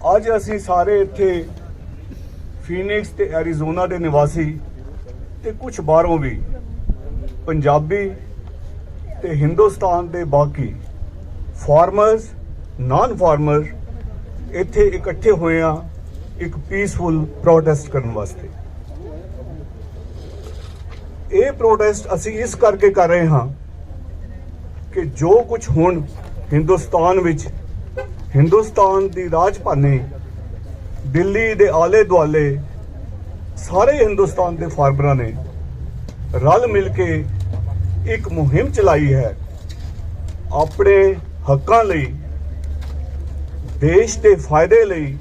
ਅੱਜ ਅਸੀਂ ਸਾਰੇ ਇੱਥੇ ਫੀਨਿਕਸ ਤੇ ਐਰੀਜ਼ੋਨਾ ਦੇ ਨਿਵਾਸੀ ਤੇ ਕੁਝ ਬਾਹਰੋਂ ਵੀ ਪੰਜਾਬੀ ਤੇ ਹਿੰਦੁਸਤਾਨ ਦੇ ਬਾਕੀ ਫਾਰਮਰਸ ਨਾਨ ਫਾਰਮਰ ਇੱਥੇ ਇਕੱਠੇ ਹੋਏ ਆ ਇੱਕ ਪੀਸਫੁਲ ਪ੍ਰੋਟੈਸਟ ਕਰਨ ਵਾਸਤੇ। ਇਹ ਪ੍ਰੋਟੈਸਟ ਅਸੀਂ ਇਸ ਕਰਕੇ ਕਰ ਰਹੇ ਹਾਂ ਕਿ ਜੋ ਕੁਝ ਹੁਣ ਹਿੰਦੁਸਤਾਨ ਵਿੱਚ ਹਿੰਦੁਸਤਾਨ ਦੀ ਰਾਜਧਾਨੀ ਦਿੱਲੀ ਦੇ ਆਲੇ ਦੁਆਲੇ ਸਾਰੇ ਹਿੰਦੁਸਤਾਨ ਦੇ ਫਾਰਮਰਾਂ ਨੇ ਰਲ ਮਿਲ ਕੇ ਇੱਕ ਮੁਹਿੰਮ ਚਲਾਈ ਹੈ ਆਪਣੇ ਹੱਕਾਂ ਲਈ, ਦੇਸ਼ ਦੇ ਫਾਇਦੇ ਲਈ,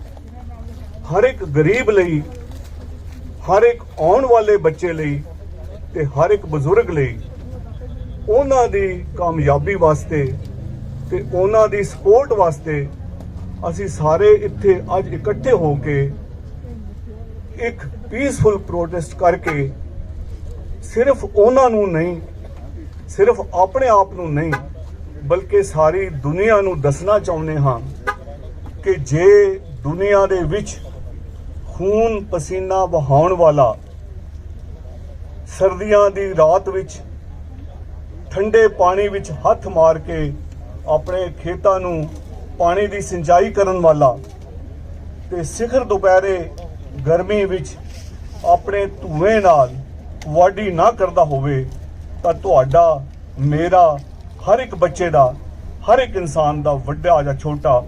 ਹਰ ਇੱਕ ਗਰੀਬ ਲਈ, ਹਰ ਇੱਕ ਆਉਣ ਵਾਲੇ ਬੱਚੇ ਲਈ ਤੇ ਹਰ ਇੱਕ ਬਜ਼ੁਰਗ ਲਈ ਉਹਨਾਂ ਦੀ ਕਾਮਯਾਬੀ ਵਾਸਤੇ ਤੇ ਉਹਨਾਂ ਦੀ ਸਪੋਰਟ ਵਾਸਤੇ ਅਸੀਂ ਸਾਰੇ ਇੱਥੇ ਅੱਜ ਇਕੱਠੇ ਹੋ ਕੇ ਇੱਕ ਪੀਸਫੁਲ ਪ੍ਰੋਟੈਸਟ ਕਰਕੇ ਸਿਰਫ ਉਹਨਾਂ ਨੂੰ ਨਹੀਂ, ਸਿਰਫ ਆਪਣੇ ਆਪ ਨੂੰ ਨਹੀਂ, ਬਲਕਿ ਸਾਰੀ ਦੁਨੀਆ ਨੂੰ ਦੱਸਣਾ ਚਾਹੁੰਦੇ ਹਾਂ ਕਿ ਜੇ ਦੁਨੀਆ ਦੇ ਵਿੱਚ ਖੂਨ ਪਸੀਨਾ ਵਹਾਉਣ ਵਾਲਾ ਸਰਦੀਆਂ ਦੀ ਰਾਤ ਵਿੱਚ ਠੰਡੇ ਪਾਣੀ ਵਿੱਚ ਹੱਥ ਮਾਰ ਕੇ ਆਪਣੇ ਖੇਤਾਂ ਨੂੰ ਪਾਣੀ ਦੀ ਸਿੰਚਾਈ ਕਰਨ ਵਾਲਾ ਤੇ ਸਿਖਰ ਦੁਪਹਿਰੇ ਗਰਮੀ ਵਿੱਚ ਆਪਣੇ ਧੂਏ ਨਾਲ ਵਾਢੀ ਨਾ ਕਰਦਾ ਹੋਵੇ ਤਾਂ ਤੁਹਾਡਾ, ਮੇਰਾ, ਹਰ ਇੱਕ ਬੱਚੇ ਦਾ, ਹਰ ਇੱਕ ਇਨਸਾਨ ਦਾ, ਵੱਡਾ ਜਾਂ ਛੋਟਾ,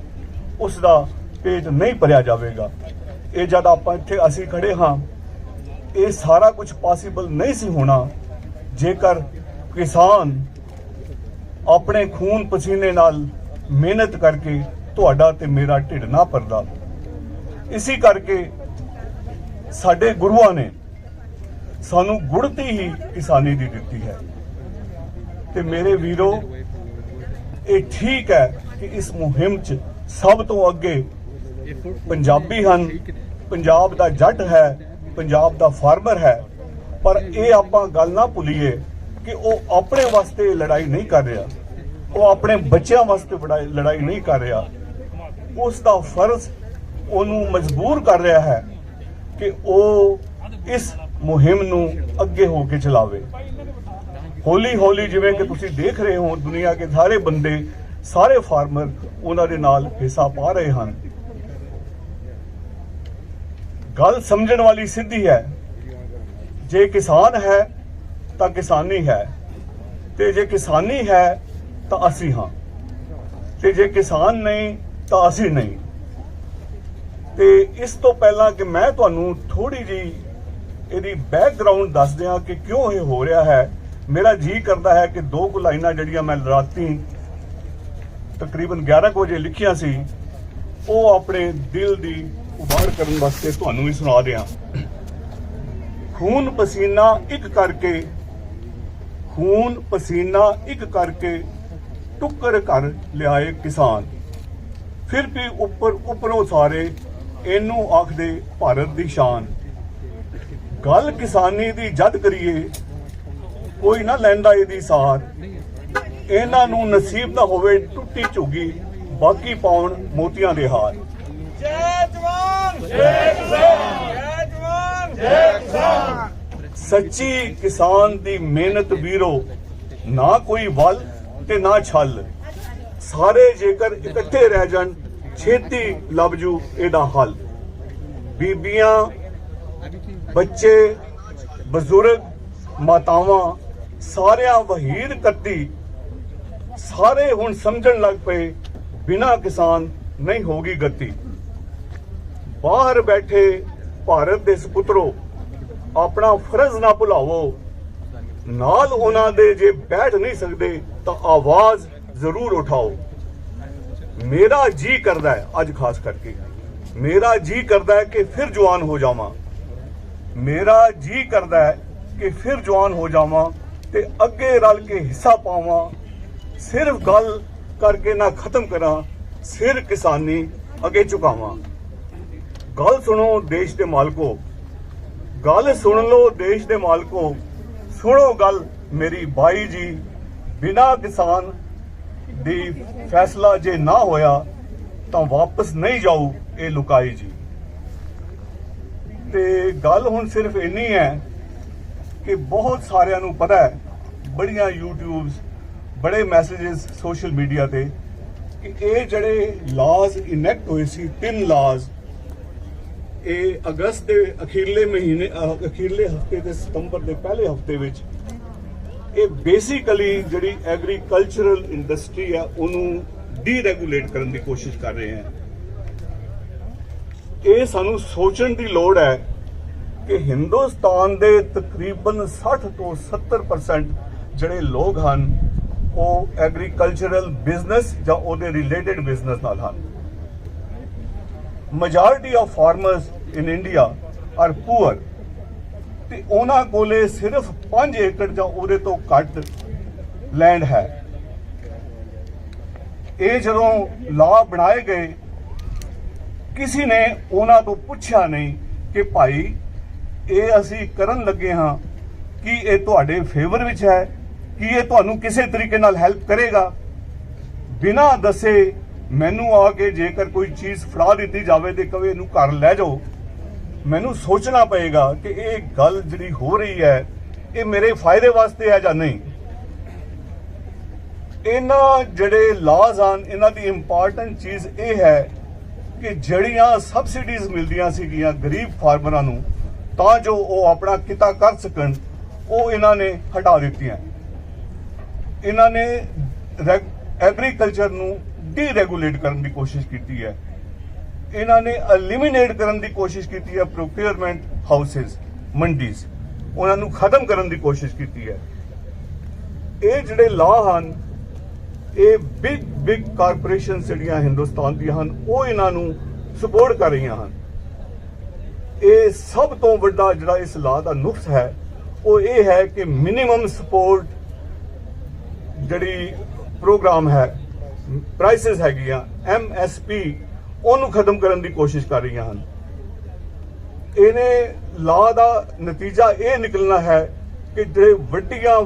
ਉਸ ਦਾ ਪੇਟ ਨਹੀਂ ਭਰਿਆ ਜਾਵੇਗਾ। ਇਹ ਜਦ ਆਪਾਂ ਇੱਥੇ ਅਸੀਂ ਖੜੇ ਹਾਂ, ਇਹ ਸਾਰਾ ਕੁਝ ਪੋਸੀਬਲ ਨਹੀਂ ਸੀ ਹੋਣਾ ਜੇਕਰ ਕਿਸਾਨ ਆਪਣੇ ਖੂਨ ਪਸੀਨੇ ਨਾਲ ਮਿਹਨਤ ਕਰਕੇ ਤੁਹਾਡਾ ਤੇ ਮੇਰਾ ਢਿੱਡ ਨਾ ਭਰਦਾ। ਇਸੇ ਕਰਕੇ ਸਾਡੇ ਗੁਰੂਆਂ ਨੇ ਸਾਨੂੰ ਗੁੜਤੀ ਹੀ ਕਿਸਾਨੀ ਦੀ ਦਿੱਤੀ ਹੈ। ਤੇ ਮੇਰੇ ਵੀਰੋ, ਇਹ ਠੀਕ ਹੈ ਕਿ ਇਸ ਮੁਹਿੰਮ 'ਚ ਸਭ ਤੋਂ ਅੱਗੇ ਪੰਜਾਬੀ ਹਨ, ਪੰਜਾਬ ਦਾ ਜੱਟ ਹੈ, ਪੰਜਾਬ ਦਾ ਫਾਰਮਰ ਹੈ, ਪਰ ਇਹ ਆਪਾਂ ਗੱਲ ਨਾ ਭੁੱਲੀਏ ਕਿ ਉਹ ਆਪਣੇ ਵਾਸਤੇ ਲੜਾਈ ਨਹੀਂ ਕਰ ਰਿਹਾ, ਉਹ ਆਪਣੇ ਬੱਚਿਆਂ ਵਾਸਤੇ ਲੜਾਈ ਨਹੀਂ ਕਰ ਰਿਹਾ। ਉਸ ਦਾ ਫਰਜ਼ ਉਹਨੂੰ ਮਜਬੂਰ ਕਰ ਰਿਹਾ ਹੈ ਕਿ ਉਹ ਇਸ ਮੁਹਿੰਮ ਨੂੰ ਅੱਗੇ ਹੋ ਕੇ ਚਲਾਵੇ। ਹੌਲੀ ਹੌਲੀ ਜਿਵੇਂ ਕਿ ਤੁਸੀਂ ਦੇਖ ਰਹੇ ਹੋ, ਦੁਨੀਆ ਦੇ ਸਾਰੇ ਬੰਦੇ, ਸਾਰੇ ਫਾਰਮਰ ਉਹਨਾਂ ਦੇ ਨਾਲ ਹਿੱਸਾ ਪਾ ਰਹੇ ਹਨ। ਗੱਲ ਸਮਝਣ ਵਾਲੀ ਸਿੱਧੀ ਹੈ, ਜੇ ਕਿਸਾਨ ਹੈ ਤਾਂ ਕਿਸਾਨੀ ਹੈ, ਤੇ ਜੇ ਕਿਸਾਨੀ ਹੈ ਤਾਂ ਅਸੀਂ ਹਾਂ, ਤੇ ਜੇ ਕਿਸਾਨ ਨਹੀਂ ਤਾਂ ਅਸੀਂ ਨਹੀਂ। ਤੇ ਇਸ ਤੋਂ ਪਹਿਲਾਂ ਕਿ ਮੈਂ ਤੁਹਾਨੂੰ ਥੋੜੀ ਜਿਹੀ ਇਹਦੀ ਬੈਕਗਰਾਉਂਡ ਦੱਸ ਦਿਆਂ ਕਿ ਕਿਉਂ ਇਹ ਹੋ ਰਿਹਾ ਹੈ, ਮੇਰਾ ਜੀ ਕਰਦਾ ਹੈ ਕਿ ਦੋ ਕੁ ਲਾਈਨਾਂ ਜਿਹੜੀਆਂ ਮੈਂ ਰਾਤੀ ਤਕਰੀਬਨ 11 ਵਜੇ ਲਿਖੀਆਂ ਸੀ, ਉਹ ਆਪਣੇ ਦਿਲ ਦੀ ਉਭਾਰ ਕਰਨ ਵਾਸਤੇ ਤੁਹਾਨੂੰ ਵੀ ਸੁਣਾ ਦਿਆਂ। ਖੂਨ ਪਸੀਨਾ ਇੱਕ ਕਰਕੇ, ਖੂਨ ਪਸੀਨਾ ਇੱਕ ਕਰਕੇ ਟੁੱਕਰ ਕਰ ਲਿਆਏ ਕਿਸਾਨ, ਫਿਰ ਵੀ ਉੱਪਰੋਂ ਸਾਰੇ ਇਹਨੂੰ ਆਖਦੇ ਭਾਰਤ ਦੀ ਸ਼ਾਨ। ਗੱਲ ਕਿਸਾਨੀ ਦੀ ਜਦ ਕਰੀਏ ਕੋਈ ਨਾ ਲੈਂਦਾ ਇਹਦੀ ਸਾਰ, ਇਹਨਾਂ ਨੂੰ ਨਸੀਬ ਨਾ ਹੋਵੇ ਟੁੱਟੀ ਝੁੱਗੀ, ਬਾਕੀ ਪਾਉਣ ਮੋਤੀਆਂ ਦੇ ਹਾਰ। ਜੈ ਜਵਾਨ ਜੈ ਕਿਸਾਨ, ਜੈ ਜਵਾਨ ਜੈ ਕਿਸਾਨ। ਸੱਚੀ ਕਿਸਾਨ ਦੀ ਮਿਹਨਤ ਵੀਰੋ, ਨਾ ਕੋਈ ਵੱਲ ਤੇ ਨਾ ਛਲ, ਸਾਰੇ ਜੇਕਰ ਇਕੱਠੇ ਰਹਿ ਜਾਣ ਛੇਤੀ ਲੱਭ ਜੂ ਇਹਦਾ ਹੱਲ। ਬੀਬੀਆਂ, ਬੱਚੇ, ਬਜ਼ੁਰਗ, ਮਾਤਾਵਾਂ, ਸਾਰਿਆਂ ਵਹੀਰ ਕੱਤੀ, ਸਾਰੇ ਹੁਣ ਸਮਝਣ ਲੱਗ ਪਏ ਬਿਨਾਂ ਕਿਸਾਨ ਨਹੀਂ ਹੋਗੀ ਗਤੀ। ਬਾਹਰ ਬੈਠੇ ਭਾਰਤ ਦੇ ਸੁਪੁੱਤਰੋ, ਆਪਣਾ ਫਰਜ਼ ਨਾ ਭੁਲਾਵੋ, ਨਾਲ ਉਹਨਾਂ ਦੇ ਜੇ ਬੈਠ ਨਹੀਂ ਸਕਦੇ ਤਾਂ ਆਵਾਜ਼ ਜ਼ਰੂਰ ਉਠਾਓ। ਮੇਰਾ ਜੀ ਕਰਦਾ ਹੈ, ਅੱਜ ਖਾਸ ਕਰਕੇ ਮੇਰਾ ਜੀ ਕਰਦਾ ਹੈ ਕਿ ਫਿਰ ਜਵਾਨ ਹੋ ਜਾਵਾਂ, ਮੇਰਾ ਜੀ ਕਰਦਾ ਹੈ ਕਿ ਫਿਰ ਜਵਾਨ ਹੋ ਜਾਵਾਂ ਤੇ ਅੱਗੇ ਰਲ ਕੇ ਹਿੱਸਾ ਪਾਵਾਂ। ਸਿਰਫ ਗੱਲ ਕਰਕੇ ਨਾ ਖਤਮ ਕਰਾਂ, ਸਿਰ ਕਿਸਾਨੀ ਅੱਗੇ ਝੁਕਾਵਾਂ। ਗੱਲ ਸੁਣੋ ਦੇਸ਼ ਦੇ ਮਾਲਕੋ, ਗੱਲ ਸੁਣ ਲਓ ਦੇਸ਼ ਦੇ ਮਾਲਕੋ, ਸੁਣੋ ਗੱਲ ਮੇਰੀ ਬਾਈ ਜੀ, ਬਿਨਾਂ ਕਿਸਾਨ ਦੀ ਫੈਸਲਾ ਜੇ ਨਾ ਹੋਇਆ ਤਾਂ ਵਾਪਸ ਨਹੀਂ ਜਾਊ ਇਹ ਲੁਕਾਈ ਜੀ। ਤੇ ਗੱਲ ਹੁਣ ਸਿਰਫ ਇੰਨੀ ਹੈ ਕਿ ਬਹੁਤ ਸਾਰਿਆਂ ਨੂੰ ਪਤਾ ਹੈ, ਬੜੀਆਂ ਯੂਟਿਊਬਸ, ਬੜੇ ਮੈਸੇजेस ਸੋਸ਼ਲ ਮੀਡੀਆ ਤੇ, ਕਿ ਇਹ ਜਿਹੜੇ ਲਾਜ਼ ਇਨੈਕਟ ਹੋਏ ਸੀ 3 ਲਾਜ਼, ਇਹ ਅਗਸਤ ਦੇ ਅਖੀਰਲੇ ਮਹੀਨੇ, ਅਖੀਰਲੇ ਹਫਤੇ ਤੇ ਸਤੰਬਰ ਦੇ ਪਹਿਲੇ ਹਫਤੇ ਵਿੱਚ, ਇਹ ਬੇਸਿਕਲੀ ਜਿਹੜੀ ਐਗਰੀਕਲਚਰਲ ਇੰਡਸਟਰੀ ਹੈ ਉਹਨੂੰ ਡੀਰੈਗੂਲੇਟ ਕਰਨ ਦੀ ਕੋਸ਼ਿਸ਼ ਕਰ ਰਹੇ ਹਨ। ਇਹ ਸਾਨੂੰ ਸੋਚਣ ਦੀ ਲੋੜ ਹੈ ਕਿ ਹਿੰਦੁਸਤਾਨ ਦੇ ਤਕਰੀਬਨ 60 ਤੋਂ 70% ਜਿਹੜੇ ਲੋਕ ਹਨ ਉਹ ਐਗਰੀਕਲਚਰਲ ਬਿਜ਼ਨਸ ਜਾਂ ਉਹਦੇ ਰਿਲੇਟਡ ਬਿਜ਼ਨਸ ਨਾਲ ਹਨ। Majority of farmers in India are poor, ਤੇ ਉਹਨਾਂ ਕੋਲੇ ਸਿਰਫ 5 ਏਕੜ ਜਾਂ ਉਹਦੇ ਤੋਂ ਘੱਟ ਲੈਂਡ ਹੈ। ਇਹ ਜਦੋਂ ਲਾਅ ਬਣਾਏ ਗਏ, ਕਿਸੇ ਨੇ ਉਹਨਾਂ ਤੋਂ ਪੁੱਛਿਆ ਨਹੀਂ ਕਿ ਭਾਈ ਇਹ ਅਸੀਂ ਕਰਨ ਲੱਗੇ ਹਾਂ, ਕੀ ਇਹ ਤੁਹਾਡੇ ਫੇਵਰ ਵਿੱਚ ਹੈ, ਕੀ ਇਹ ਤੁਹਾਨੂੰ ਕਿਸੇ ਤਰੀਕੇ ਨਾਲ ਹੈਲਪ ਕਰੇਗਾ। ਬਿਨਾਂ ਦੱਸੇ ਮੈਨੂੰ ਆ ਕੇ ਜੇਕਰ ਕੋਈ ਚੀਜ਼ ਫੜਾ ਦਿੱਤੀ ਜਾਵੇ ਤੇ ਕਵੇ ਇਹਨੂੰ ਘਰ ਲੈ ਜਾਓ, ਮੈਨੂੰ ਸੋਚਣਾ ਪਏਗਾ ਕਿ ਇਹ ਗੱਲ ਜਿਹੜੀ ਹੋ ਰਹੀ ਹੈ ਇਹ ਮੇਰੇ ਫਾਇਦੇ ਵਾਸਤੇ ਹੈ ਜਾਂ ਨਹੀਂ। ਇਹਨਾਂ ਜਿਹੜੇ ਲਾਜ਼ ਹਨ, ਇਹਨਾਂ ਦੀ ਇੰਪੋਰਟੈਂਟ ਚੀਜ਼ ਇਹ ਹੈ ਕਿ ਜਿਹੜੀਆਂ ਸਬਸਿਡੀਜ਼ ਮਿਲਦੀਆਂ ਸੀਗੀਆਂ ਗਰੀਬ ਫਾਰਮਰਾਂ ਨੂੰ ਤਾਂ ਜੋ ਉਹ ਆਪਣਾ ਕਿੱਤਾ ਕਰ ਸਕਣ, ਉਹ ਇਹਨਾਂ ਨੇ ਹਟਾ ਦਿੱਤੀਆਂ। ਇਹਨਾਂ ਨੇ ਐਗਰੀਕਲਚਰ ਨੂੰ ਡੀਰੈਗੂਲੇਟ ਕਰਨ ਦੀ ਕੋਸ਼ਿਸ਼ ਕੀਤੀ ਹੈ। ਇਹਨਾਂ ਨੇ ਐਲੀਮੀਨੇਟ ਕਰਨ ਦੀ ਕੋਸ਼ਿਸ਼ ਕੀਤੀ ਹੈ ਪ੍ਰੋਕਿਊਰਮੈਂਟ ਹਾਊਸਿਸ, ਮੰਡੀਜ਼, ਉਹਨਾਂ ਨੂੰ ਖਤਮ ਕਰਨ ਦੀ ਕੋਸ਼ਿਸ਼ ਕੀਤੀ ਹੈ। ਇਹ ਜਿਹੜੇ ਲਾਅ ਹਨ, ਇਹ ਬਿਗ ਕਾਰਪੋਰੇਸ਼ਨ ਜਿਹੜੀਆਂ ਹਿੰਦੁਸਤਾਨ ਦੀਆਂ ਹਨ ਉਹ ਇਹਨਾਂ ਨੂੰ ਸਪੋਰਟ ਕਰ ਰਹੀਆਂ ਹਨ। ਇਹ ਸਭ ਤੋਂ ਵੱਡਾ ਜਿਹੜਾ ਇਸ ਲਾਅ ਦਾ ਨੁਕਸ ਹੈ ਉਹ ਇਹ ਹੈ ਕਿ ਮਿਨੀਮਮ ਸਪੋਰਟ ਜਿਹੜੀ ਪ੍ਰੋਗਰਾਮ ਹੈ, ਪ੍ਰਾਈਸਿਸ ਹੈਗੀਆਂ MSP, ਉਹਨੂੰ ਖਤਮ ਕਰਨ ਦੀ ਕੋਸ਼ਿਸ਼ ਕਰ ਰਹੀਆਂ ਹਨ। ਇਹਨੇ ਲਾਅ ਦਾ ਨਤੀਜਾ ਇਹ ਨਿਕਲਣਾ ਹੈ ਕਿ ਜਿਹੜੇ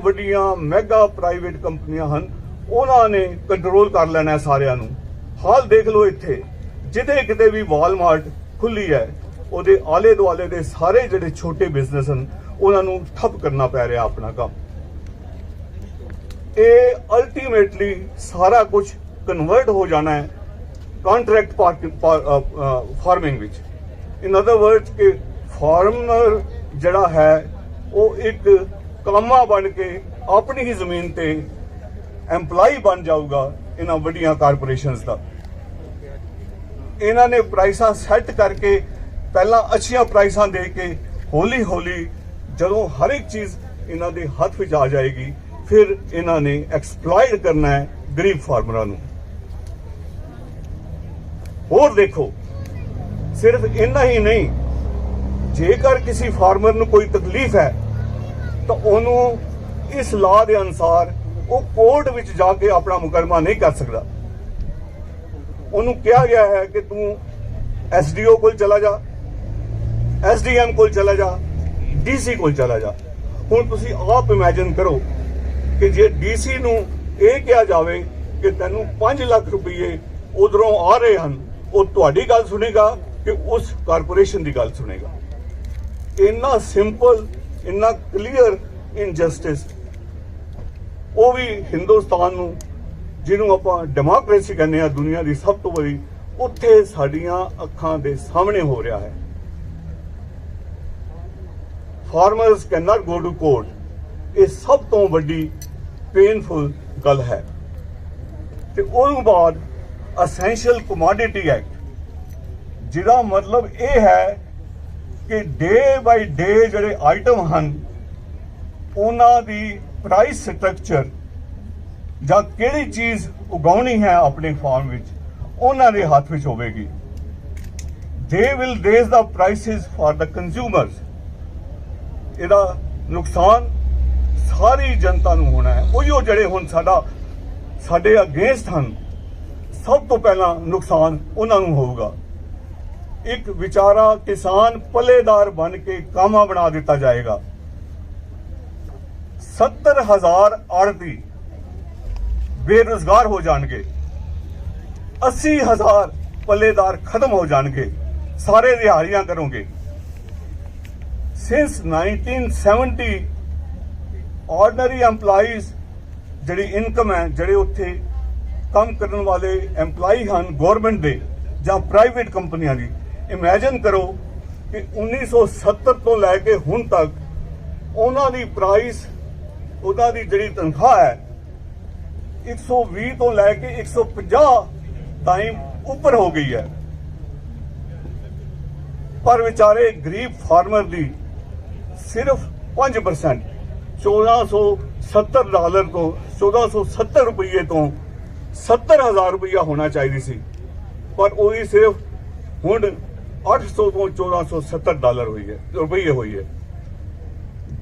ਵੱਡੀਆਂ ਮੈਗਾ ਪ੍ਰਾਈਵੇਟ ਕੰਪਨੀਆਂ ਹਨ ਉਹਨਾਂ ਨੇ ਕੰਟਰੋਲ ਕਰ ਲੈਣਾ ਹੈ ਸਾਰਿਆਂ ਨੂੰ। ਹਾਲ ਦੇਖ ਲਓ, ਇੱਥੇ ਜਿੱਥੇ ਕਿਤੇ ਵੀ ਵਾਲਮਾਰਟ ਖੁੱਲੀ ਹੈ ਉਹਦੇ ਆਲੇ ਦੁਆਲੇ ਦੇ ਸਾਰੇ ਜਿਹੜੇ ਛੋਟੇ ਬਿਜ਼ਨਸ ਹਨ ਉਹਨਾਂ ਨੂੰ ਠੱਪ ਕਰਨਾ ਪੈ ਰਿਹਾ ਆਪਣਾ ਕੰਮ। ਇਹ ਅਲਟੀਮੇਟਲੀ ਸਾਰਾ ਕੁਝ ਕਨਵਰਟ ਹੋ ਜਾਣਾ ਹੈ ਕੰਟਰੈਕਟ ਫਾਰਮਿੰਗ ਵਿੱਚ। ਇਨ ਅਦਰ ਵਰਡਸ ਕਿ ਫਾਰਮਰ ਜਿਹੜਾ ਹੈ ਉਹ ਇੱਕ ਕਾਮਾ ਬਣ ਕੇ ਆਪਣੀ ਹੀ ਜ਼ਮੀਨ ਤੇ ਐਮਪਲਾਈ ਬਣ ਜਾਊਗਾ ਇਹਨਾਂ ਵੱਡੀਆਂ ਕਾਰਪੋਰੇਸ਼ਨਸ ਦਾ। ਇਹਨਾਂ ਨੇ ਪ੍ਰਾਈਸਾਂ ਸੈੱਟ ਕਰਕੇ ਪਹਿਲਾਂ ਅੱਛੀਆਂ ਪ੍ਰਾਈਸਾਂ ਦੇ ਕੇ ਹੌਲੀ ਹੌਲੀ ਜਦੋਂ ਹਰ ਇੱਕ ਚੀਜ਼ ਇਹਨਾਂ ਦੇ ਹੱਥ ਵਿੱਚ ਆ ਜਾਏਗੀ ਫਿਰ ਇਹਨਾਂ ਨੇ ਐਕਸਪਲੋਇਟ ਕਰਨਾ ਹੈ ਗਰੀਬ ਫਾਰਮਰਾਂ ਨੂੰ। ਹੋਰ ਦੇਖੋ, ਸਿਰਫ ਇੰਨਾ ਹੀ ਨਹੀਂ, ਜੇਕਰ ਕਿਸੇ ਫਾਰਮਰ ਨੂੰ ਕੋਈ ਤਕਲੀਫ ਹੈ ਤਾਂ ਉਹਨੂੰ ਇਸ ਲਾਅ ਦੇ ਅਨੁਸਾਰ ਉਹ ਕੋਰਟ ਵਿੱਚ ਜਾ ਕੇ ਆਪਣਾ ਮੁਕੱਦਮਾ ਨਹੀਂ ਕਰ ਸਕਦਾ। ਉਹਨੂੰ ਕਿਹਾ ਗਿਆ ਹੈ ਕਿ ਤੂੰ SDO ਕੋਲ ਚਲਾ ਜਾ, SDM ਕੋਲ ਚਲਾ ਜਾ, DC ਕੋਲ ਚਲਾ ਜਾ। ਹੁਣ ਤੁਸੀਂ ਆਪ ਇਮੇਜਿਨ ਕਰੋ ਕਿ ਜੇ DC ਨੂੰ ਇਹ ਕਿਹਾ ਜਾਵੇ ਕਿ ਤੈਨੂੰ 5 ਲੱਖ ਰੁਪਏ ਉਧਰੋਂ ਆ ਰਹੇ ਹਨ, ਉਹ ਤੁਹਾਡੀ ਗੱਲ ਸੁਣੇਗਾ ਕਿ ਉਸ ਕਾਰਪੋਰੇਸ਼ਨ ਦੀ ਗੱਲ ਸੁਣੇਗਾ। ਇੰਨਾ ਸਿੰਪਲ, ਇੰਨਾ ਕਲੀਅਰ ਇਨਜਸਟਿਸ, ਉਹ ਵੀ ਹਿੰਦੁਸਤਾਨ ਨੂੰ, ਜਿਹਨੂੰ ਆਪਾਂ ਡੈਮੋਕ੍ਰੇਸੀ ਕਹਿੰਦੇ ਆ ਦੁਨੀਆ ਦੀ ਸਭ ਤੋਂ ਵੱਡੀ, ਉੱਥੇ ਸਾਡੀਆਂ ਅੱਖਾਂ ਦੇ ਸਾਹਮਣੇ ਹੋ ਰਿਹਾ ਹੈ। Farmers can not go to court. ਇਹ ਸਭ ਤੋਂ ਵੱਡੀ ਪੇਨਫੁਲ ਗੱਲ ਹੈ। ਤੇ ਉਸ ਤੋਂ ਬਾਅਦ ਅਸੈਂਸ਼ੀਅਲ ਕਮੋਡਿਟੀ ਐਕਟ, ਜਿਹਦਾ ਮਤਲਬ ਇਹ ਹੈ ਕਿ ਡੇ ਬਾਈ ਡੇ ਜਿਹੜੇ ਆਈਟਮ ਹਨ ਉਹਨਾਂ ਦੀ ਪ੍ਰਾਈਸ ਸਟਰਕਚਰ ਜਾਂ ਕਿਹੜੀ ਚੀਜ਼ ਉਗਾਉਣੀ ਹੈ ਆਪਣੇ ਫਾਰਮ ਵਿੱਚ ਉਹਨਾਂ ਦੇ ਹੱਥ ਵਿੱਚ ਹੋਵੇਗੀ। They will raise the prices for the consumers. ਇਹਦਾ ਨੁਕਸਾਨ ਸਾਰੀ ਜਨਤਾ ਨੂੰ ਹੋਣਾ ਹੈ। ਉਹੀਓ ਜਿਹੜੇ ਹੁਣ ਸਾਡੇ ਅਗੇਂਸਟ ਹਨ, ਸਭ ਤੋਂ ਪਹਿਲਾਂ ਨੁਕਸਾਨ ਉਹਨਾਂ ਨੂੰ ਹੋਊਗਾ। ਇੱਕ ਵਿਚਾਰਾ ਕਿਸਾਨ ਪੱਲੇਦਾਰ ਬਣ ਕੇ ਕਾਮਾ ਬਣਾ ਦਿੱਤਾ ਜਾਏਗਾ। 70,000 ਆੜ੍ਹਤੀ ਬੇਰੁਜ਼ਗਾਰ ਹੋ ਜਾਣਗੇ। 80,000 ਪੱਲੇਦਾਰ ਖਤਮ ਹੋ ਜਾਣਗੇ, ਸਾਰੇ ਦਿਹਾੜੀਆਂ ਕਰੋਗੇ। Since 1970 ordinary employees ਜਿਹੜੀ ਇਨਕਮ ਹੈ, ਜਿਹੜੇ ਉੱਥੇ ਕੰਮ ਕਰਨ ਵਾਲੇ EMPLOYEE ਹਨ ਗਵਰਨਮੈਂਟ ਦੇ ਜਾਂ ਪ੍ਰਾਈਵੇਟ ਕੰਪਨੀਆਂ ਦੀ, ਇਮੇਜਿਨ ਕਰੋ ਕਿ 1970 ਤੋਂ ਲੈ ਕੇ ਹੁਣ ਤੱਕ ਉਹਨਾਂ ਦੀ ਪ੍ਰਾਈਸ, ਉਹਨਾਂ ਦੀ ਜਿਹੜੀ ਤਨਖਾਹ ਹੈ 120 ਤੋਂ ਲੈ ਕੇ 150 ਟਾਈਮ ਉੱਪਰ ਹੋ ਗਈ ਹੈ। ਪਰ ਵਿਚਾਰੇ ਗਰੀਬ ਫਾਰਮਰ ਦੀ ਸਿਰਫ 5% $1470 ਤੋਂ 1470 ਰੁਪਏ ਤੋਂ 70,000 ਰੁਪਇਆ ਹੋਣਾ ਚਾਹੀਦੀ ਸੀ, ਪਰ ਉਹੀ ਸਿਰਫ ਹੁਣ 800 ਤੋਂ $1470 ਰੁਪਏ ਹੋਈ ਹੈ।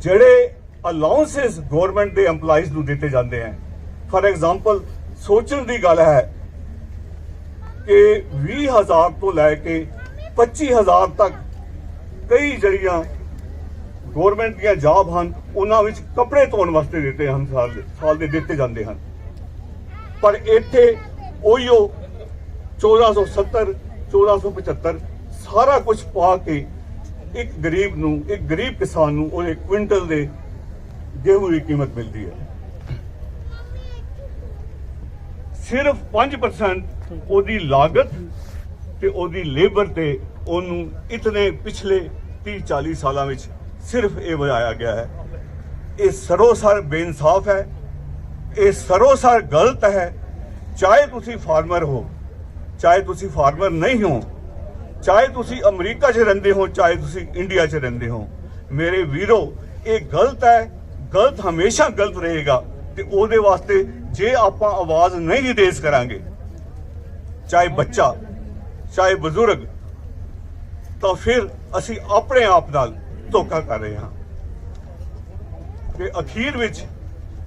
ਜਿਹੜੇ ਅਲਾਉਂਸਸ ਗਵਰਨਮੈਂਟ ਦੇ EMPLOYEES ਨੂੰ ਦਿੱਤੇ ਜਾਂਦੇ ਹਨ, ਫॉर एग्जांपल ਸੋਚਣ ਦੀ ਗੱਲ ਹੈ ਕਿ 20,000 ਤੋਂ ਲੈ ਕੇ 25,000 ਤੱਕ ਕਈ ਜਿਹੜੀਆਂ ਗਵਰਨਮੈਂਟ ਦੀਆਂ ਜੌਬ ਹਨ, ਉਹਨਾਂ ਵਿੱਚ ਕੱਪੜੇ ਧੋਣ ਵਾਸਤੇ ਦਿੱਤੇ ਹਨ, ਸਾਲ ਦੇ ਦਿੱਤੇ ਜਾਂਦੇ ਹਨ। ਪਰ ਇੱਥੇ ਉਹੀਓ 1470 1475 ਸਾਰਾ ਕੁਝ ਪਾ ਕੇ ਇੱਕ ਗਰੀਬ ਕਿਸਾਨ ਨੂੰ ਉਹਦੇ ਕੁਇੰਟਲ ਦੇ गेहूं की कीमत मिलती है। सिर्फ 5% ओदी लागत ते ओदी लेबर ते ओनू इतने पिछले 30-40 सालों में सिर्फ ये बनाया गया है। ये सरोसर बेइंसाफ है, ये सरोसर गलत है। चाहे तुसी फार्मर हो, चाहे तुसी फार्मर नहीं हो, चाहे तुसी अमरीका च रहिंदे हो, चाहे तुसी इंडिया च रहिंदे हो, मेरे वीरो ये गलत है। गलत हमेशा गलत रहेगा ते ओदे वास्ते जे आपां आवाज नहीं रेज करांगे, चाहे बच्चा चाहे बजुर्ग, तो फिर असी अपने आप नाल धोखा कर रहे हां। ते अखीर विच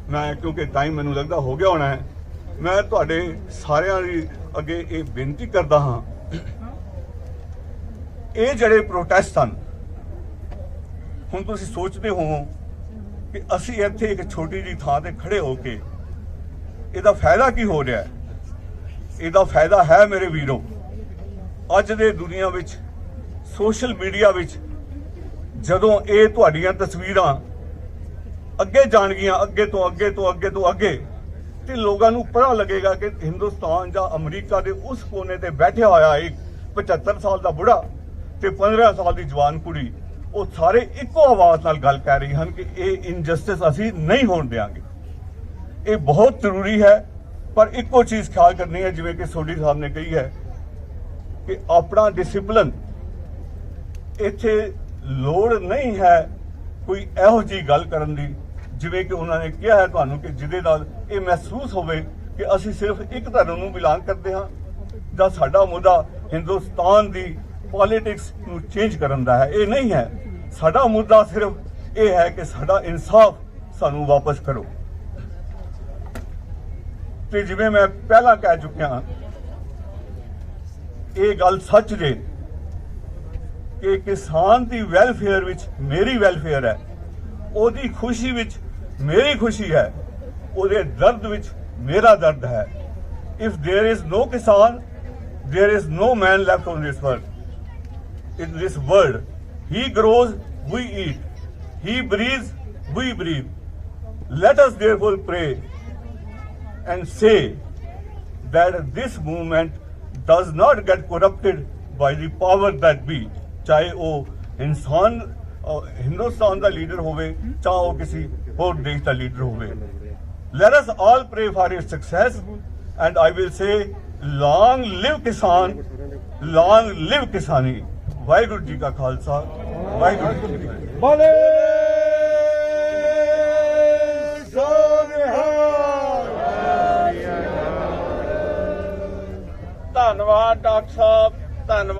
मैं, क्योंकि टाइम मैनूं लगदा हो गया होना है, मैं तुहाडे सारियां दी अगे ये बेनती करदा हां, ये जिहड़े प्रोटेस्ट हन, हुण तुसीं सोचदे हो कि असी इत्थे एक छोटी जी थां ते खड़े होके इहदा फायदा की हो रहा है। इहदा फायदा है मेरे वीरों, अज दे दुनिया विच सोशल मीडिया विच जदों ये तुहाडीआं तस्वीरां अगे जाणगीआं, अगे तो अगे तो अगे तो अगे, ते लोगां नूं पता लगेगा कि हिंदुस्तान जां अमरीका दे उस कोने ते बैठा होया एक 75 साल दा बुढ़ा ते 15 साल दी जवान कुड़ी, ਉਹ ਸਾਰੇ ਇੱਕੋ ਆਵਾਜ਼ ਨਾਲ ਗੱਲ ਕਰ ਰਹੇ ਹਨ ਕਿ ਇਹ ਇਨਜਸਟਿਸ ਅਸੀਂ ਨਹੀਂ ਹੋਣ ਦੇਵਾਂਗੇ। ਇਹ ਬਹੁਤ ਜ਼ਰੂਰੀ ਹੈ, ਪਰ ਇੱਕੋ ਚੀਜ਼ ਖਿਆਲ ਕਰਨੀ ਹੈ, ਜਿਵੇਂ ਕਿ ਸੋਢੀ ਸਾਹਿਬ ਨੇ ਕਹੀ ਹੈ ਕਿ ਆਪਣਾ ਡਿਸਪਲਿਨ, ਇੱਥੇ ਲੋੜ ਨਹੀਂ ਹੈ ਕੋਈ ਇਹੋ ਜਿਹੀ ਗੱਲ ਕਰਨ ਦੀ, ਜਿਵੇਂ ਕਿ ਉਹਨਾਂ ਨੇ ਕਿਹਾ ਹੈ ਤੁਹਾਨੂੰ, ਕਿ ਜਿਹਦੇ ਨਾਲ ਇਹ ਮਹਿਸੂਸ ਹੋਵੇ ਕਿ ਅਸੀਂ ਸਿਰਫ ਇੱਕ ਧਰਮ ਨੂੰ ਬਿਲੋਂਗ ਕਰਦੇ ਹਾਂ ਜਾਂ ਸਾਡਾ ਮੁੱਦਾ ਹਿੰਦੁਸਤਾਨ ਦੀ ਪੋਲੀਟਿਕਸ ਨੂੰ ਚੇਂਜ ਕਰਨ ਦਾ ਹੈ। ਇਹ ਨਹੀਂ ਹੈ। ਸਾਡਾ ਮੁੱਦਾ ਸਿਰਫ ਇਹ ਹੈ ਕਿ ਸਾਡਾ ਇਨਸਾਫ ਸਾਨੂੰ ਵਾਪਸ ਕਰੋ। ਤੇ ਜਿਵੇਂ ਮੈਂ ਪਹਿਲਾਂ ਕਹਿ ਚੁੱਕਿਆ ਹਾਂ, ਇਹ ਗੱਲ ਸੱਚ ਜੇ ਕਿ ਕਿਸਾਨ ਦੀ ਵੈਲਫੇਅਰ ਵਿੱਚ ਮੇਰੀ ਵੈਲਫੇਅਰ ਹੈ, ਉਹਦੀ ਖੁਸ਼ੀ ਵਿੱਚ ਮੇਰੀ ਖੁਸ਼ੀ ਹੈ, ਉਹਦੇ ਦਰਦ ਵਿੱਚ ਮੇਰਾ ਦਰਦ ਹੈ। If there is no kisan, there is no man left on this world. In this world, he grows, we eat, he breathes, we breathe. Let us therefore pray and say that this movement does not get corrupted by the power that be, चाहे वो इंसान हिंदुस्तान का leader होवे, चाहे वो किसी और देश का लीडर होवे। Let us all pray for its success, and I will say, long live Kisan, long live Kisani। Waheguru ji ਕਾ ਖਾਲਸਾ, ਵਾਹਿਗੁਰੂ ਜੀ ਕੀ ਫਤਿਹ। बोले सोनिहाल। धन्यवाद डॉक्टर साहब, धन्यवाद।